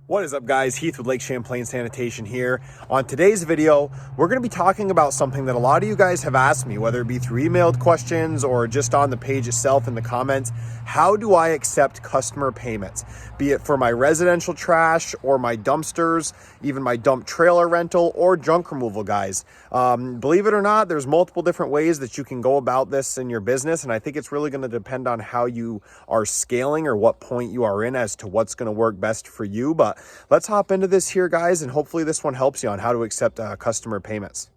What is up, guys? Heath with Lake Champlain Sanitation here. On today's video, we're going to be talking about something that a lot of you guys have asked me, whether it be through emailed questions or just on the page itself in the comments. How do I accept customer payments? Be it for my residential trash or my dumpsters, even my dump trailer rental or junk removal, guys. Believe it or not, there's multiple different ways that you can go about this in your business, and I think it's really going to depend on how you are scaling or what point you are in as to what's going to work best for you. But let's hop into this here, guys, and hopefully this one helps you on how to accept customer payments.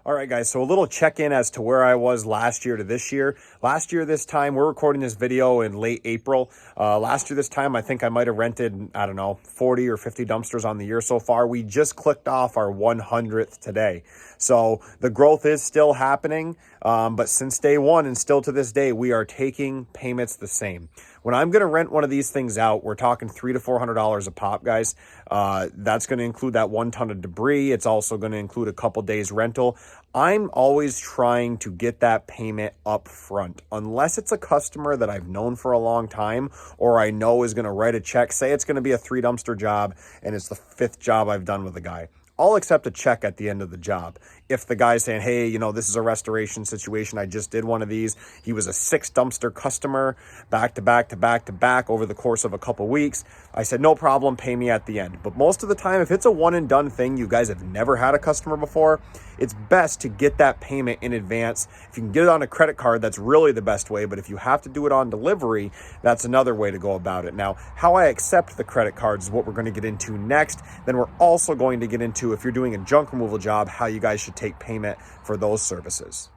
All right, guys, so a little check-in as to where I was last year to this year. Last year this time, we're recording this video in late April. Last year this time, I think I might have rented, 40 or 50 dumpsters on the year so far. We just clicked off our 100th today. So the growth is still happening, but since day one and still to this day, we are taking payments the same. When I'm going to rent one of these things out, we're talking $300 to $400 a pop, guys. That's going to include that 1 ton of debris. It's also going to include a couple days rental. I'm always trying to get that payment up front, unless it's a customer that I've known for a long time, or I know is going to write a check. Say it's going to be a 3 dumpster job and it's the 5th job I've done with the guy. I'll accept a check at the end of the job. If the guy's saying, hey, this is a restoration situation, I just did one of these. He was a 6 dumpster customer back to back to back to back over the course of a couple weeks. I said, no problem, pay me at the end. But most of the time, if it's a one and done thing, you guys have never had a customer before, it's best to get that payment in advance. If you can get it on a credit card, that's really the best way. But if you have to do it on delivery, that's another way to go about it. Now, how I accept the credit cards is what we're going to get into next. Then we're also going to get into, if you're doing a junk removal job, how you guys should take payment for those services.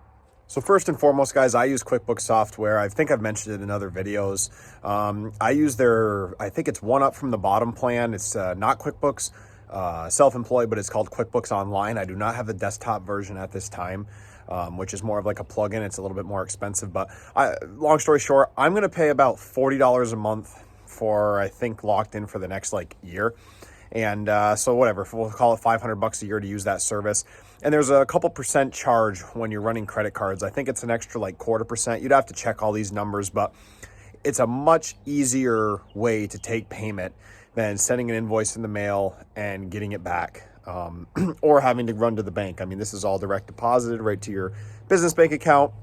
So first and foremost, guys, I use Quickbooks Software. I think I've mentioned it in other videos. I use I think it's one up from the bottom plan. It's not QuickBooks Self-Employed, but it's called QuickBooks Online. I do not have the desktop version at this time, which is more of like a plugin. It's a little bit more expensive, but long story short, I'm going to pay about $40 a month for, I think, locked in for the next year. And so whatever, we'll call it $500 a year to use that service. And there's a couple percent charge when you're running credit cards. I think it's an extra 0.25%. You'd have to check all these numbers, but it's a much easier way to take payment than sending an invoice in the mail and getting it back, or having to run to the bank. I mean, this is all direct deposited right to your business bank account.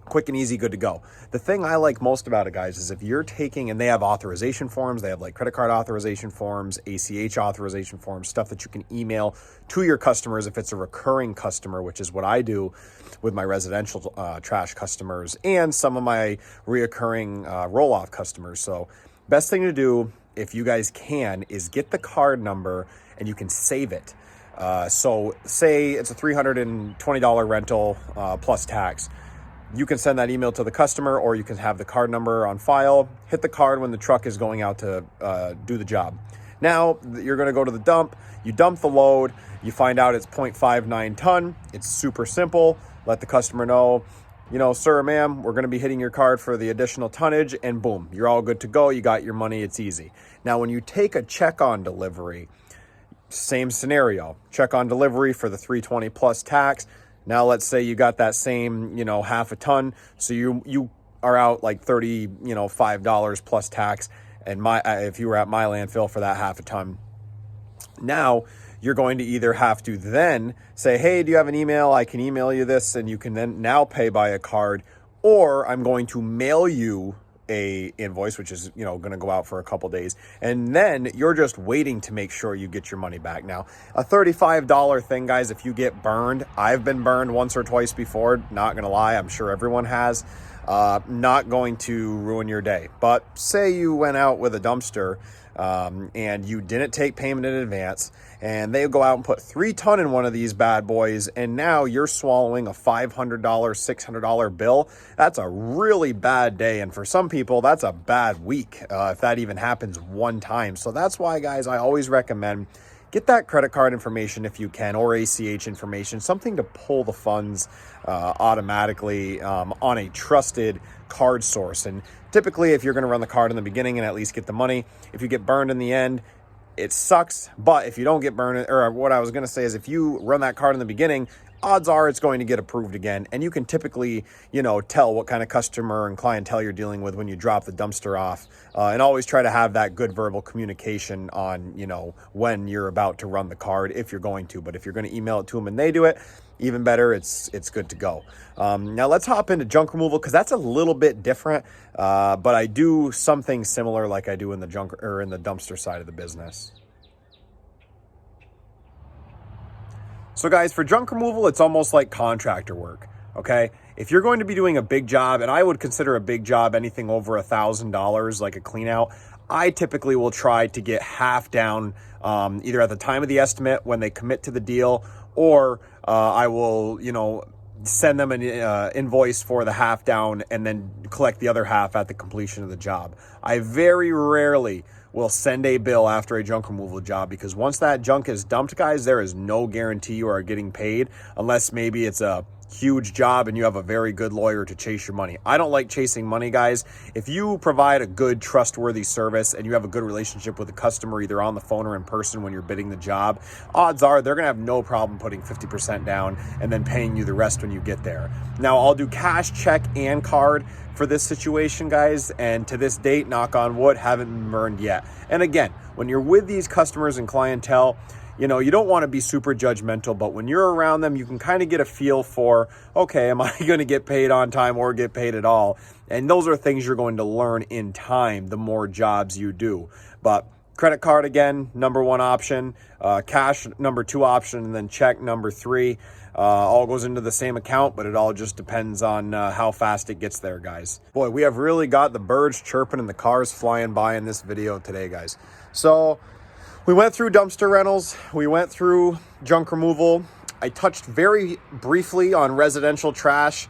Quick and easy, good to go. The thing I like most about it, guys, is if you're taking, and they have authorization forms, they have credit card authorization forms, ACH authorization forms, stuff that you can email to your customers if it's a recurring customer, which is what I do with my residential trash customers and some of my reoccurring roll-off customers. So best thing to do, if you guys can, is get the card number and you can save it. So say it's a $320 rental plus tax. You can send that email to the customer, or you can have the card number on file, hit the card when the truck is going out to do the job. Now you're going to go to the dump, you dump the load, you find out it's 0.59 ton. It's super simple. Let the customer know, sir, ma'am, we're going to be hitting your card for the additional tonnage, and boom, you're all good to go. You got your money. It's easy. Now, when you take a check on delivery, same scenario, check on delivery for the 320 plus tax. Now, let's say you got that same, half a ton. So you are out $35 plus tax. And if you were at my landfill for that half a ton, now you're going to either have to then say, hey, do you have an email? I can email you this, and you can then now pay by a card, or I'm going to mail you a invoice, which is, going to go out for a couple days. And then you're just waiting to make sure you get your money back. Now, a $35 thing, guys, if you get burned, I've been burned once or twice before, not going to lie. I'm sure everyone has. Not going to ruin your day. But say you went out with a dumpster and you didn't take payment in advance, and they go out and put 3 ton in one of these bad boys, and now you're swallowing a $500, $600 bill. That's a really bad day, and for some people, that's a bad week, if that even happens one time. So that's why, guys, I always recommend get that credit card information if you can, or ACH information, something to pull the funds automatically on a trusted card source. And typically, if you're going to run the card in the beginning and at least get the money, if you get burned in the end, it sucks, but if you don't get burned, or what I was going to say is if you run that card in the beginning, odds are it's going to get approved again. And you can typically, tell what kind of customer and clientele you're dealing with when you drop the dumpster off, and always try to have that good verbal communication on, when you're about to run the card, if you're going to. But if you're going to email it to them and they do it, even better, it's good to go. Now let's hop into junk removal, because that's a little bit different, but I do something similar like I do in the in the dumpster side of the business. So guys, for junk removal, it's almost like contractor work, okay? If you're going to be doing a big job, and I would consider a big job anything over $1,000, like a clean out, I typically will try to get half down, either at the time of the estimate when they commit to the deal, or I will, send them an invoice for the half down and then collect the other half at the completion of the job. I very rarely will send a bill after a junk removal job, because once that junk is dumped, guys, there is no guarantee you are getting paid, unless maybe it's a huge job and you have a very good lawyer to chase your money. I don't like chasing money, guys. If you provide a good, trustworthy service and you have a good relationship with the customer, either on the phone or in person when you're bidding the job, odds are they're gonna have no problem putting 50% down and then paying you the rest when you get there. Now, I'll do cash, check, and card for this situation, guys, and to this date, knock on wood, haven't been burned yet. And again, when you're with these customers and clientele, you don't want to be super judgmental, but when you're around them, you can kind of get a feel for, okay, am I going to get paid on time or get paid at all? And those are things you're going to learn in time, the more jobs you do. But credit card, again, number one option, cash, number two option, and then check, number three. All goes into the same account, but it all just depends on how fast it gets there, guys. Boy, we have really got the birds chirping and the cars flying by in this video today, guys. So we went through dumpster rentals. We went through junk removal. I touched very briefly on residential trash.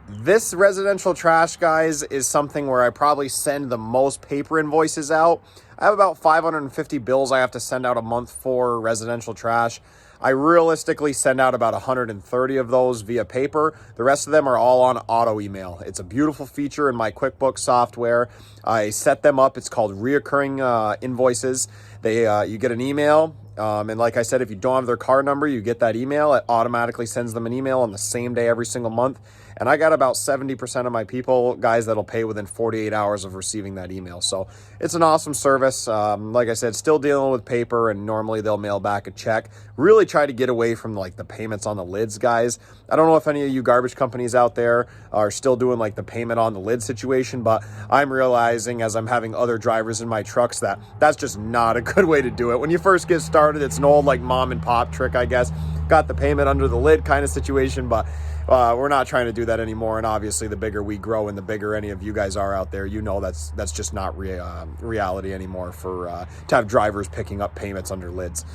This residential trash, guys, is something where I probably send the most paper invoices out. I have about 550 bills I have to send out a month for residential trash. I realistically send out about 130 of those via paper. The rest of them are all on auto email. It's a beautiful feature in my Quickbooks software. I set them up. It's called Reoccurring Invoices. You get an email, and like I said, if you don't have their card number, you get that email. It automatically sends them an email on the same day every single month. And I got about 70% of my people, guys, that'll pay within 48 hours of receiving that email. So it's an awesome service. Like I said, still dealing with paper, and normally they'll mail back a check. Really try to get away from like the payments on the lids, guys. I don't know if any of you garbage companies out there are still doing like the payment on the lid situation, but I'm realizing as I'm having other drivers in my trucks that that's just not a good way to do it. When you first get started, it's an old like mom and pop trick, I guess. Got the payment under the lid kind of situation, but we're not trying to do that anymore. And obviously the bigger we grow and the bigger any of you guys are out there, that's just not reality anymore for to have drivers picking up payments under lids.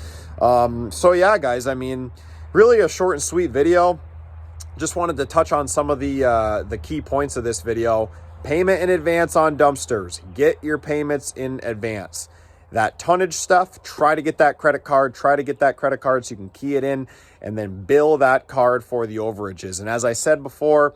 So yeah, guys, I mean, really a short and sweet video. Just wanted to touch on some of the key points of this video. Payment in advance on dumpsters. Get your payments in advance. That tonnage stuff, try to get that credit card. Try to get that credit card so you can key it in and then bill that card for the overages. And as I said before,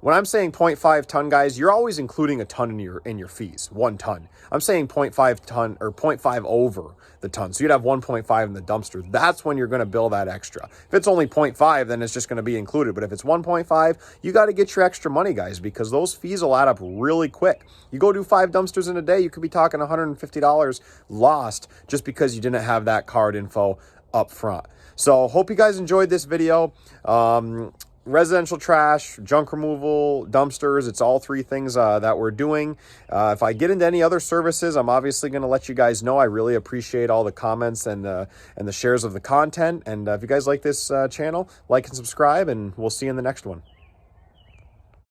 when I'm saying 0.5 ton, guys, you're always including a ton in your fees, 1 ton. I'm saying 0.5 ton or 0.5 over the ton. So you'd have 1.5 in the dumpster. That's when you're going to bill that extra. If it's only 0.5, then it's just going to be included. But if it's 1.5, you got to get your extra money, guys, because those fees will add up really quick. You go do 5 dumpsters in a day, you could be talking $150 lost just because you didn't have that card info up front. So hope you guys enjoyed this video. Residential trash, junk removal, dumpsters, it's all 3 things that we're doing. If I get into any other services, I'm obviously going to let you guys know. I really appreciate all the comments and the shares of the content. And if you guys like this channel, like and subscribe, and we'll see you in the next one.